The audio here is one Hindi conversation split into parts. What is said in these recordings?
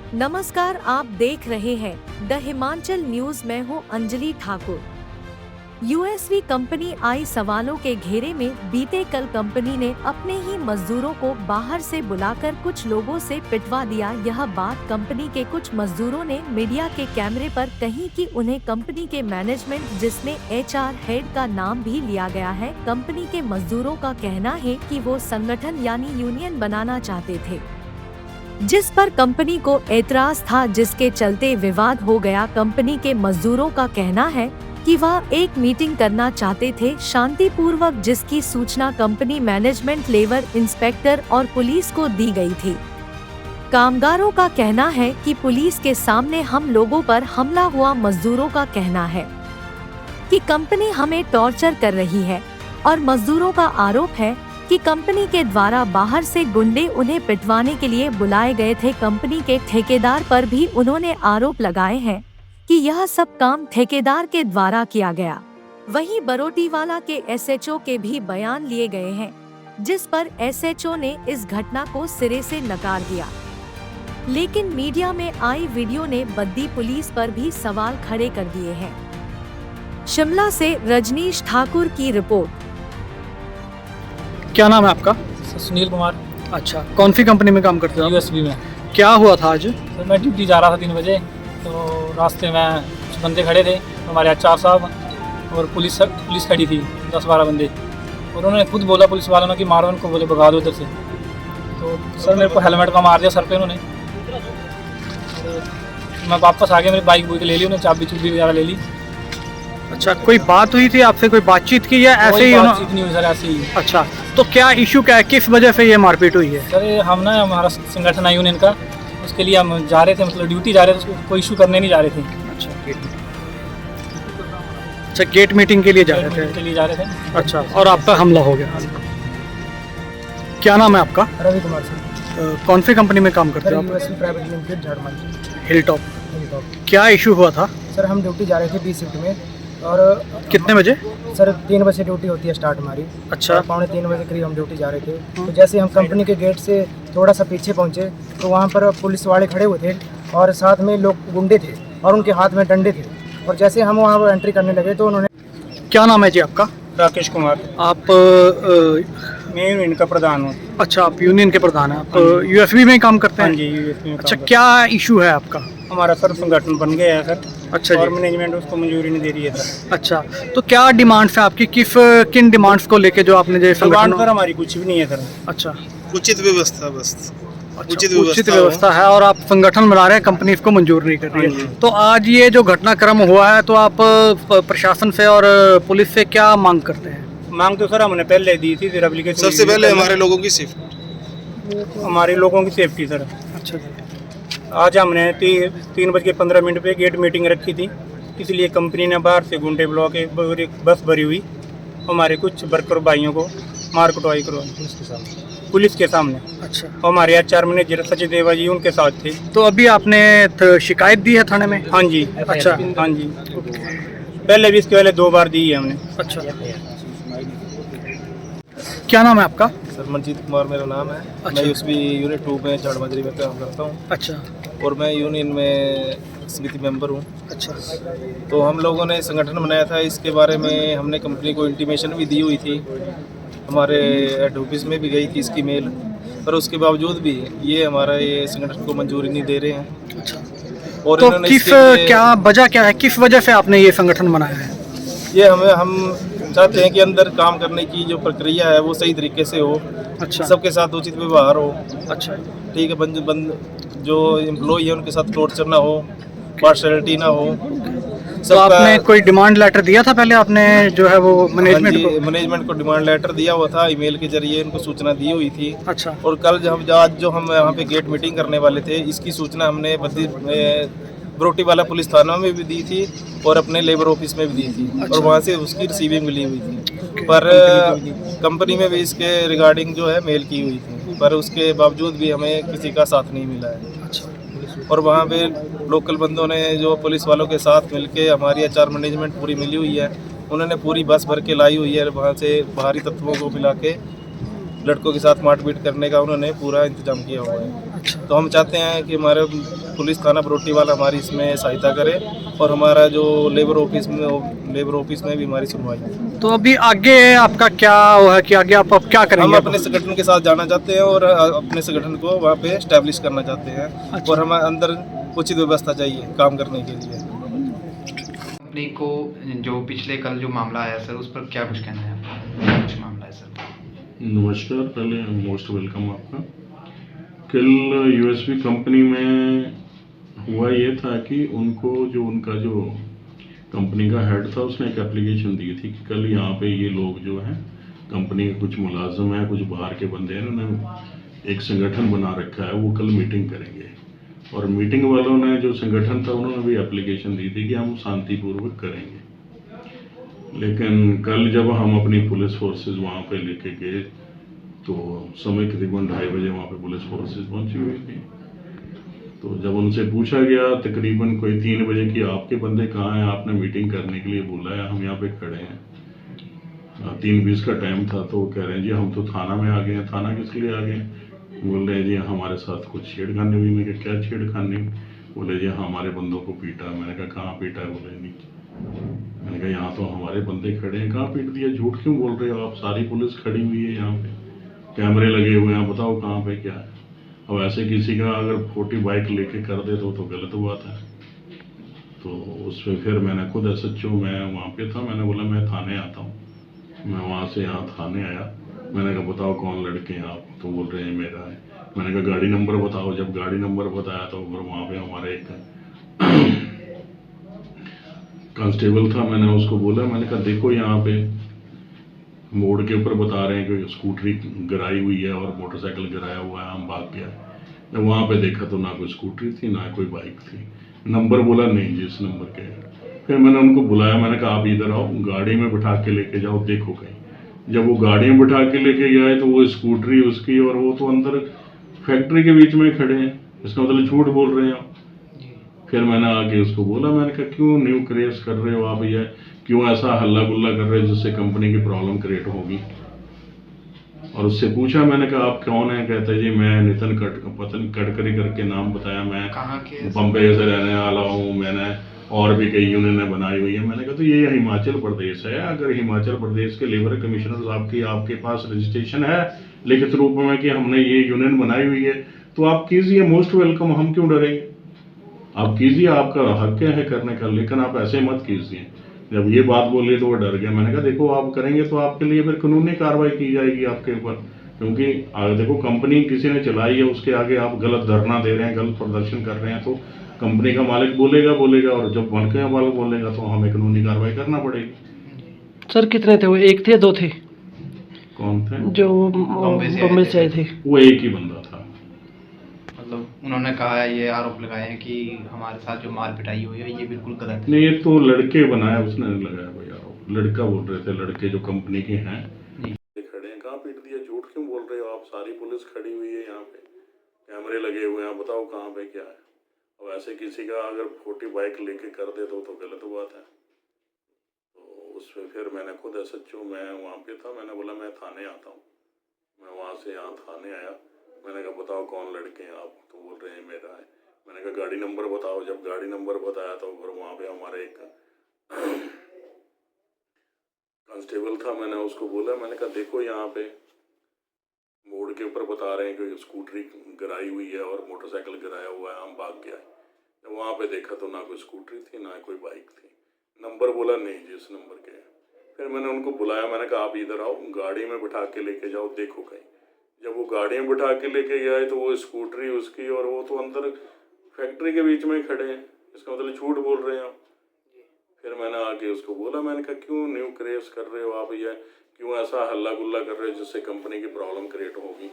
नमस्कार, आप देख रहे हैं द हिमाचल न्यूज। मैं हूं अंजलि ठाकुर। यूएसवी कंपनी आई सवालों के घेरे में। बीते कल कंपनी ने अपने ही मजदूरों को बाहर से बुलाकर कुछ लोगों से पिटवा दिया। यह बात कंपनी के कुछ मजदूरों ने मीडिया के कैमरे पर कही कि उन्हें कंपनी के मैनेजमेंट, जिसमें एचआर हेड का नाम भी लिया गया है, कंपनी के मजदूरों का कहना है कि वो संगठन यानी यूनियन बनाना चाहते थे, जिस पर कंपनी को एतराज था, जिसके चलते विवाद हो गया। कंपनी के मजदूरों का कहना है कि वह एक मीटिंग करना चाहते थे शांतिपूर्वक, जिसकी सूचना कंपनी मैनेजमेंट, लेबर इंस्पेक्टर और पुलिस को दी गई थी। कामगारों का कहना है कि पुलिस के सामने हम लोगों पर हमला हुआ। मजदूरों का कहना है कि कंपनी हमें टॉर्चर कर रही है और मजदूरों का आरोप है कि कंपनी के द्वारा बाहर से गुंडे उन्हें पिटवाने के लिए बुलाए गए थे। कंपनी के ठेकेदार पर भी उन्होंने आरोप लगाए हैं कि यह सब काम ठेकेदार के द्वारा किया गया। वहीं बरोटीवाला के एसएचओ के भी बयान लिए गए हैं, जिस पर एसएचओ ने इस घटना को सिरे से नकार दिया। लेकिन मीडिया में आई वीडियो ने बद्दी पुलिस पर भी सवाल खड़े कर दिए हैं। शिमला से रजनीश ठाकुर की रिपोर्ट। क्या नाम है आपका? सुनील कुमार। अच्छा, कौन सी कंपनी में काम करते हो आप? यूएसबी में। क्या हुआ था आज? सर मैं ड्यूटी जा रहा था 3 बजे, तो रास्ते में कुछ बंदे खड़े थे, हमारे एचआर साहब और पुलिस खड़ी थी, 10-12 बंदे। और उन्होंने खुद बोला पुलिस वालों ने कि मारो उनको, बोले भगा दो उधर से। तो सर मेरे को हेलमेट का मार दिया सर पे उन्होंने। तो मैं वापस आ गया, मेरी बाइक बुक ले ली उन्होंने, चाबी चुबी वगैरह ले ली। अच्छा, कोई बात हुई थी आपसे? कोई बातचीत की या ऐसे ही? बातचीत नहीं हुई सर, ऐसे ही। अच्छा, तो क्या इशू क्या है, किस वजह से ये मारपीट हुई है? सर हम ना, हमारा संगठन है यूनियन का, उसके लिए हम जा रहे थे, मतलब ड्यूटी जा रहे थे, उसको कोई इशू करने नहीं जा रहे थे। अच्छा, गेट मीटिंग के लिए जा रहे थे? के लिए जा रहे थे। अच्छा, और आप पर हमला हो गया। क्या नाम है आपका? रवि कुमार सर। कौन सी कंपनी में काम करते हो आप? USB private limited Jharkhand. Hilltop. क्या इशू हुआ था? सर हम ड्यूटी जा रहे थे बी शिफ्ट में, और कितने बजे? सर 3 बजे ड्यूटी होती है स्टार्ट हमारी। अच्छा। 2:45 बजे करीब हम ड्यूटी जा रहे थे। तो जैसे हम कंपनी के गेट से थोड़ा सा पीछे पहुंचे, तो वहाँ पर पुलिस वाले खड़े हुए थे और साथ में लोग गुंडे थे और उनके हाथ में डंडे थे। और जैसे हम वहाँ पर एंट्री करने लगे तो उन्होंने। क्या नाम है जी आपका? राकेश कुमार। आप मैं यूनियन का प्रधान हूँ। अच्छा, आप यूनियन के प्रधान हैं। आप यूएसबी में काम करते हैं? हाँ जी, यूएसबी में। अच्छा, क्या इशू है आपका? हमारा सर संगठन बन गया है सर। अच्छा जी। और मैनेजमेंट उसको मंजूरी नहीं दे रही है सर। अच्छा, तो क्या डिमांड्स है आपकी? किन डिमांड्स को लेके जो आपने जो डिमांड सर हमारी कुछ भी नहीं है सर। अच्छा, उचित व्यवस्था बस। अच्छा, उचित व्यवस्था है और आप संगठन बना रहे हैं, कंपनी इसको मंजूर नहीं कर रही है। तो आज ये जो घटनाक्रम हुआ है, तो आप प्रशासन से और पुलिस से क्या मांग करते हैं? मांग तो सर हमने पहले दी थी, फिर एप्लीकेशन। सबसे पहले हमारे लोगों की सेफ्टी, हमारे लोगों की सेफ्टी सर। अच्छा जी। आज हमने 3:15 पे गेट मीटिंग रखी थी, इसलिए कंपनी ने बाहर से गुंडे बुला के बस भरी हुई हमारे कुछ वर्कर भाइयों को मार कुटवाई करवाई पुलिस के सामने। अच्छा, हमारे एचआर मैनेजर सचिन देवा जी उनके साथ थे। तो अभी आपने शिकायत दी है थाने में? हाँ जी। अच्छा। हाँ जी, पहले भी इसके पहले 2 बार दी है हमने। अच्छा, क्या नाम है आपका? सर मनजीत कुमार मेरा नाम है। अच्छा। मैं यूएसबी यूनिट 2 में झाड़माजरी में काम करता हूँ। अच्छा। और मैं यूनियन में समिति मेंबर हूँ। अच्छा। तो हम लोगों ने संगठन बनाया था, इसके बारे में हमने कंपनी को इंटीमेशन भी दी हुई थी, हमारे हेड ऑफिस में भी गई थी इसकी मेल, पर उसके बावजूद भी ये हमारा ये संगठन को मंजूरी नहीं दे रहे हैं। अच्छा, और तो इन्होंने क्या वजह क्या है, किस वजह से आपने ये संगठन बनाया है? ये हम चाहते हैं कि अंदर काम करने की जो प्रक्रिया है वो सही तरीके से हो। अच्छा। सबके साथ उचित व्यवहार हो। अच्छा, ठीक है, जो एम्प्लॉय है उनके साथ टॉर्चर ना हो, पार्शलिटी ना हो। तो आपने कोई डिमांड लेटर दिया था पहले? आपने जो है वो मैनेजमेंट को डिमांड लेटर दिया हुआ था, ईमेल के जरिए उनको सूचना दी हुई थी। अच्छा। और कल आज जो हम यहाँ पे गेट मीटिंग करने वाले थे, इसकी सूचना हमने बरोटीवाला पुलिस थाना में भी दी थी और अपने लेबर ऑफिस में भी दी थी। अच्छा। और वहाँ से उसकी रिसीविंग मिली हुई थी। पर कंपनी में भी इसके रिगार्डिंग जो है मेल की हुई थी, पर उसके बावजूद भी हमें किसी का साथ नहीं मिला है। अच्छा। और वहाँ पे लोकल बंदों ने जो पुलिस वालों के साथ मिलके, हमारी एचआर मैनेजमेंट पूरी मिली हुई है, उन्होंने पूरी बस भर के लाई हुई है, वहाँ से बाहरी तत्वों को मिला के लड़कों के साथ मारपीट करने का उन्होंने पूरा इंतजाम किया हुआ है। तो हम चाहते हैं कि हमारे पुलिस थाना बरोटीवाला हमारी इसमें सहायता करे और हमारा जो लेबर ऑफिस में भी हमारी सुनवाई हो। तो अभी आगे आपका क्या वो है कि आगे आप क्या हम करेंगे? अपने संगठन के साथ जाना चाहते हैं और अपने संगठन को वहाँ पे एस्टेब्लिश करना चाहते हैं और हमें अंदर उचित व्यवस्था चाहिए काम करने के लिए। कंपनी को जो पिछले कल जो मामला आया सर, उस पर क्या कुछ कहना है आपका? कुछ मामला है सर। नमस्कार, पहले मोस्ट वेलकम आपका। कल यूएसवी कंपनी में हुआ ये था कि उनको जो उनका जो कंपनी का हेड था उसने एक एप्लीकेशन दी थी कि कल यहाँ पे ये लोग जो हैं कंपनी के कुछ मुलाजिम हैं, कुछ बाहर के बंदे हैं, उन्होंने एक संगठन बना रखा है, वो कल मीटिंग करेंगे। और मीटिंग वालों ने जो संगठन था उन्होंने भी एप्लीकेशन दी थी कि हम शांतिपूर्वक करेंगे। लेकिन कल जब हम अपनी पुलिस फोर्सेस वहाँ पे लेके गए तो समय करीबन 2:30 बजे वहाँ पे पुलिस फोर्सेस पहुँची हुई थी। तो जब उनसे पूछा गया तकरीबन कोई 3 बजे कि आपके बंदे कहाँ हैं, आपने मीटिंग करने के लिए बोला है, हम यहाँ पे खड़े हैं। 3:20 का टाइम था। तो वो कह रहे हैं जी हम तो थाना में आ गए हैं। थाना किस लिए आ गए? बोल रहे हैं जी हमारे साथ कुछ छेड़खानी हुई। मैंने कहा क्या छेड़खानी? बोले जी हमारे बंदों को पीटा। मैंने कहा कहाँ पीटा है? बोले नहीं। मैंने कहा यहाँ तो हमारे बंदे खड़े हैं, कहाँ पीट दिया? झूठ क्यों बोल रहे हो आप? सारी पुलिस खड़ी हुई है यहाँ पे, कैमरे लगे हुए हैं, बताओ कहाँ पे क्या है? अब ऐसे किसी का अगर 40 बाइक लेके कर दे तो गलत बात है। तो उस पर फिर मैंने खुद SHO मैं वहाँ पे था, मैंने बोला मैं थाने आता हूँ। मैं वहाँ से यहाँ थाने आया। मैंने कहा बताओ कौन लड़के हैं आप? तो बोल रहे हैं मेरा है। मैंने कहा गाड़ी नंबर बताओ। जब गाड़ी नंबर बताया तो फिर वहाँ पे हमारे एक कांस्टेबल था, मैंने उसको बोला, मैंने कहा देखो यहाँ पे मोड़ के ऊपर बता रहे हैं कि स्कूटरी गिराई हुई है और मोटरसाइकिल गिराया हुआ है, हम भाग गया। जब वहाँ पे देखा तो ना कोई स्कूटरी थी ना कोई बाइक थी। नंबर बोला नहीं जिस नंबर के। फिर मैंने उनको बुलाया, मैंने कहा आप इधर आओ, गाड़ी में बिठा के लेके जाओ, देखो कहीं। जब वो गाड़ी में बिठा के लेके गए तो वो स्कूटरी उसकी और वो तो अंदर फैक्ट्री के बीच में खड़े हैं। इसका मतलब झूठ बोल रहे हैं आप। फिर मैंने आके उसको बोला, मैंने कहा क्यों न्यू क्रिएट कर रहे हो आप, ये क्यों ऐसा हल्ला गुल्ला कर रहे हो जिससे कंपनी की प्रॉब्लम क्रिएट होगी? और उससे पूछा, मैंने कहा आप कौन है? कहता है जी मैं नितिन गडकरी करके नाम बताया, मैं कहाँ के? बम्बई से रहने वाला हूँ, मैंने और भी कई यूनियन बनाई हुई है। मैंने कहा तो ये हिमाचल प्रदेश है, अगर हिमाचल प्रदेश के लेबर कमिश्नर साहब की आपके पास रजिस्ट्रेशन है लिखित रूप में कि हमने ये यूनियन बनाई हुई है तो आप कीजिए, मोस्ट वेलकम, हम क्यों डरेंगे? आप कीजिए, आपका हक है करने का, लेकिन आप ऐसे मत कीजिए। जब ये बात बोली तो वो डर गया। मैंने कहा देखो आप करेंगे तो आपके लिए फिर कानूनी कार्रवाई की जाएगी आपके ऊपर, क्योंकि देखो कंपनी किसी ने चलाई है, उसके आगे आप गलत धरना दे रहे हैं, गलत प्रदर्शन कर रहे हैं, तो कंपनी का मालिक बोलेगा और जब मालिक वाला बोलेगा तो हमें कानूनी कार्रवाई करना पड़ेगी। सर कितने थे वो, एक थे या 2 थे? कौन थे? जो बम्बई से आए थे। वो एक ही बंदा था। मतलब उन्होंने कहा है, ये आरोप लगाए हैं कि हमारे साथ जो मार पिटाई हुई है ये बिल्कुल गलत है। नहीं, ये तो लड़के बनाया, उसने लगाया कोई आरोप। लड़का बोल रहे थे, लड़के जो कंपनी के हैं खड़े हैं, कहाँ पीट दिया? झूठ क्यों बोल रहे हो आप? सारी पुलिस खड़ी हुई है यहाँ पे, कैमरे लगे हुए हैं, बताओ कहाँ पे क्या है? अब ऐसे किसी का अगर 40 बाइक लेके कर दे तो गलत बात है। तो उसमें फिर मैंने खुद SHO मैं वहाँ पे था, मैंने बोला मैं थाने आता हूँ। मैं वहाँ से यहाँ थाने आया। मैंने कहा बताओ कौन लड़के हैं आप? तो बोल रहे हैं मेरा है। मैंने कहा गाड़ी नंबर बताओ। जब गाड़ी नंबर बताया तो फिर वहाँ पे हमारे एक कांस्टेबल था, मैंने उसको बोला, मैंने कहा देखो यहाँ पे मोड़ के ऊपर बता रहे हैं कि स्कूटरी गिराई हुई है और मोटरसाइकिल गिराया हुआ है, हम भाग गया। जब वहाँ पे देखा तो ना कोई स्कूटरी थी ना कोई बाइक थी। नंबर बोला नहीं जिस नंबर के। फिर मैंने उनको बुलाया, मैंने कहा आप इधर आओ, गाड़ी में बिठा के लेके जाओ, देखो कहीं। जब वो गाड़ी में बिठा के लेके गए तो वो स्कूटरी उसकी और वो तो अंदर फैक्ट्री के बीच में खड़े हैं। इसका मतलब झूठ बोल रहे हैं आप। फिर मैंने आके उसको बोला, मैंने कहा क्यों न्यू क्रिएट कर रहे हो आप, ये क्यों ऐसा हल्ला गुल्ला कर रहे हो जिससे कंपनी की प्रॉब्लम क्रिएट होगी?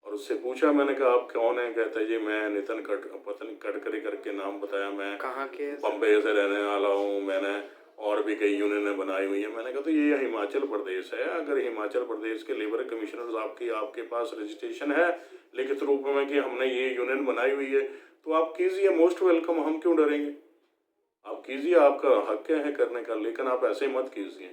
और उससे पूछा, मैंने कहा आप कौन है? कहता है जी मैं नितिन गडकरी करके नाम बताया, मैं कहाँ के? बम्बई से रहने वाला हूँ, मैंने और भी कई यूनियन बनाई हुई है। मैंने कहा तो ये हिमाचल प्रदेश है, अगर हिमाचल प्रदेश के लेबर कमिश्नर साहब की आपके पास रजिस्ट्रेशन है लिखित रूप में कि हमने ये यूनियन बनाई हुई है तो आप कीजिए, मोस्ट वेलकम, हम क्यों डरेंगे? आप कीजिए, आपका हक है करने का, लेकिन आप ऐसे मत कीजिए।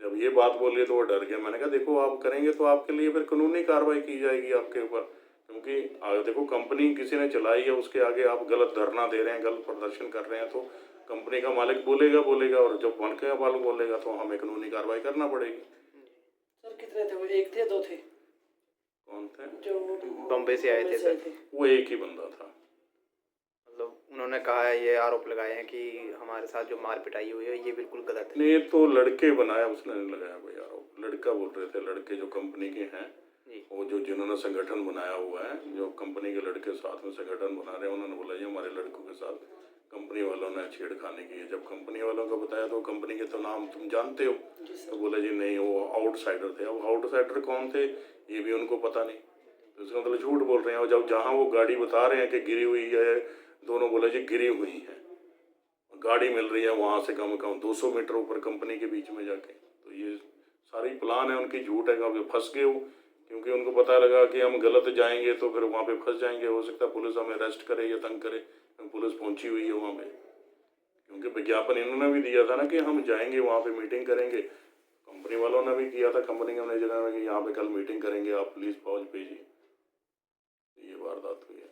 जब ये बात बोली तो वो डर गया। मैंने कहा देखो आप करेंगे तो आपके लिए फिर कानूनी कार्रवाई की जाएगी आपके ऊपर, क्योंकि देखो कंपनी किसी ने चलाई है, उसके आगे आप गलत धरना दे रहे हैं, गलत प्रदर्शन कर रहे हैं, तो कंपनी का मालिक बोलेगा, और जब वन का मालिक बोलेगा तो हमें कानूनी कार्रवाई करना पड़ेगी। सर कितने थे वो, एक थे दो थे? कौन थे? जो बॉम्बे से आए थे सर। वो एक ही बंदा था। मतलब उन्होंने कहा है, ये आरोप लगाए हैं कि हमारे साथ जो मार पिटाई हुई है ये बिल्कुल गलत है। नहीं, ये तो लड़के बनाया, उसने नहीं लगाया कोई आरोप। लड़का बोल रहे थे, लड़के जो कंपनी के हैं, वो जो जिन्होंने संगठन बनाया हुआ है, जो कंपनी के लड़के साथ में संगठन बना रहे हैं, उन्होंने बोला ये हमारे लड़कों के साथ कंपनी वालों ने छेड़खानी की है। जब कंपनी वालों को बताया तो कंपनी के तो नाम तुम जानते हो, तो बोले जी नहीं वो आउटसाइडर थे। अब आउटसाइडर कौन थे ये भी उनको पता नहीं, तो इसका मतलब झूठ बोल रहे हैं। और जब जहाँ वो गाड़ी बता रहे हैं कि गिरी हुई है, दोनों बोले जी गिरी हुई है, गाड़ी मिल रही है वहाँ से कम 200 मीटर ऊपर कंपनी के बीच में जाके। तो ये सारी प्लान है उनकी, झूठ है। कभी फंस गए वो, क्योंकि उनको पता लगा कि हम गलत जाएंगे तो फिर वहाँ पे फंस जाएंगे। हो सकता है पुलिस हमें अरेस्ट करे या तंग करे, पुलिस पहुंची हुई है वहाँ पे, क्योंकि विज्ञापन इन्होंने भी दिया था ना कि हम जाएंगे वहाँ पे मीटिंग करेंगे। कंपनी वालों ने भी किया था, कंपनी ने जगह में कि यहाँ पे कल मीटिंग करेंगे, आप पुलिस फौज भेजिए। ये वारदात हुई है।